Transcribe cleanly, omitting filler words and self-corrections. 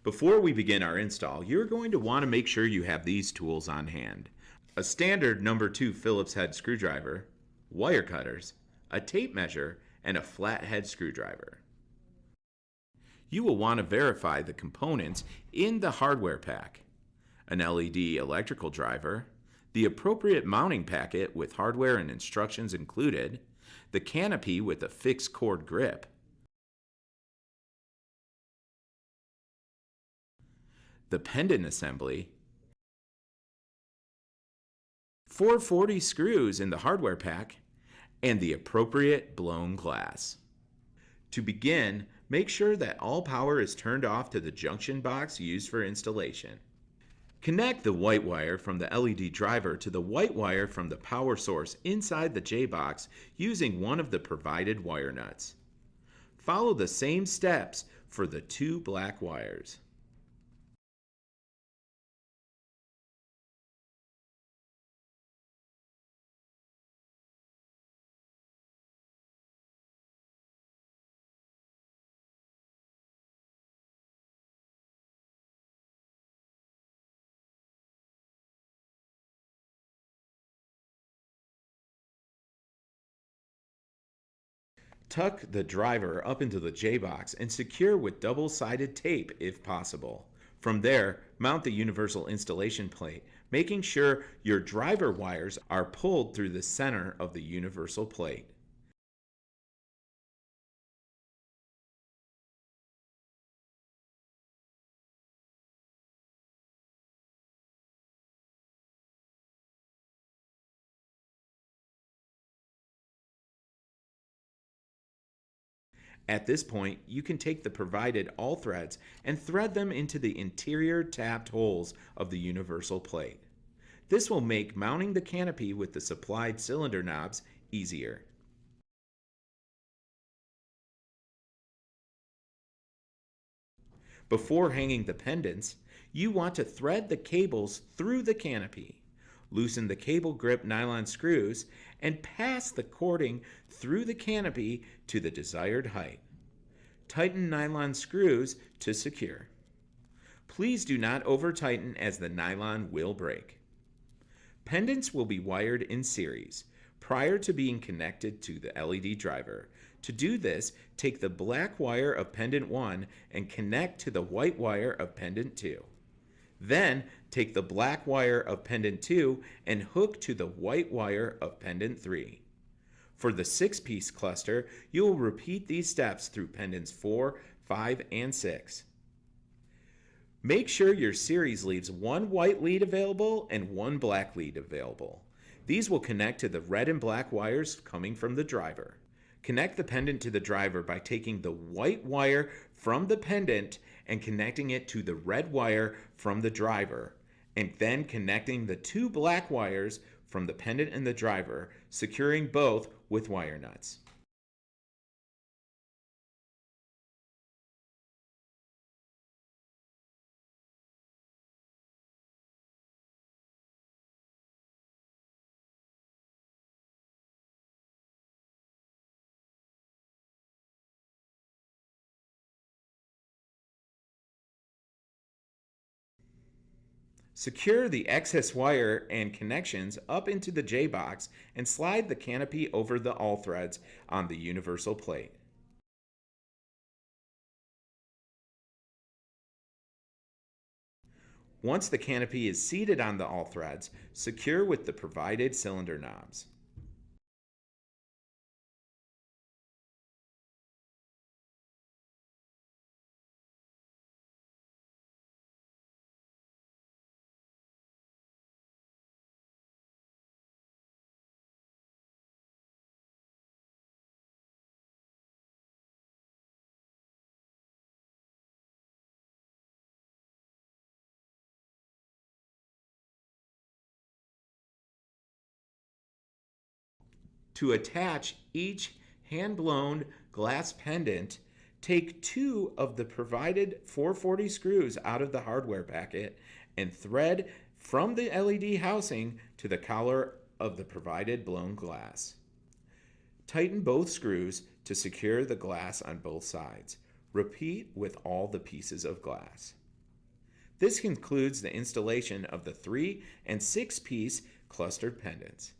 Before we begin our install, you're going to want to make sure you have these tools on hand. A standard number 2 Phillips head screwdriver, wire cutters, a tape measure, and a flathead screwdriver. You will want to verify the components in the hardware pack: an LED electrical driver, the appropriate mounting packet with hardware and instructions included, the canopy with a fixed cord grip, the pendant assembly, 440 screws in the hardware pack, and the appropriate blown glass. To begin, make sure that all power is turned off to the junction box used for installation. Connect the white wire from the LED driver to the white wire from the power source inside the J-box using one of the provided wire nuts. Follow the same steps for the 2 black wires. Tuck the driver up into the J-box and secure with double-sided tape if possible. From there, mount the universal installation plate, making sure your driver wires are pulled through the center of the universal plate. At this point, you can take the provided all threads and thread them into the interior tapped holes of the universal plate. This will make mounting the canopy with the supplied cylinder knobs easier. Before hanging the pendants, you want to thread the cables through the canopy. Loosen the cable grip nylon screws and pass the cording through the canopy to the desired height. Tighten nylon screws to secure. Please do not over-tighten as the nylon will break. Pendants will be wired in series prior to being connected to the LED driver. To do this, take the black wire of pendant 1 and connect to the white wire of pendant 2. Then, take the black wire of pendant 2 and hook to the white wire of pendant 3. For the 6-piece cluster, you will repeat these steps through pendants 4, 5, and 6. Make sure your series leaves 1 white lead available and 1 black lead available. These will connect to the red and black wires coming from the driver. Connect the pendant to the driver by taking the white wire from the pendant and connecting it to the red wire from the driver, and then connecting the 2 black wires from the pendant and the driver, securing both with wire nuts. Secure the excess wire and connections up into the J-box and slide the canopy over the all threads on the universal plate. Once the canopy is seated on the all threads, secure with the provided cylinder knobs. To attach each hand-blown glass pendant, take 2 of the provided 440 screws out of the hardware packet and thread from the LED housing to the collar of the provided blown glass. Tighten both screws to secure the glass on both sides. Repeat with all the pieces of glass. This concludes the installation of the 3 and 6 piece clustered pendants.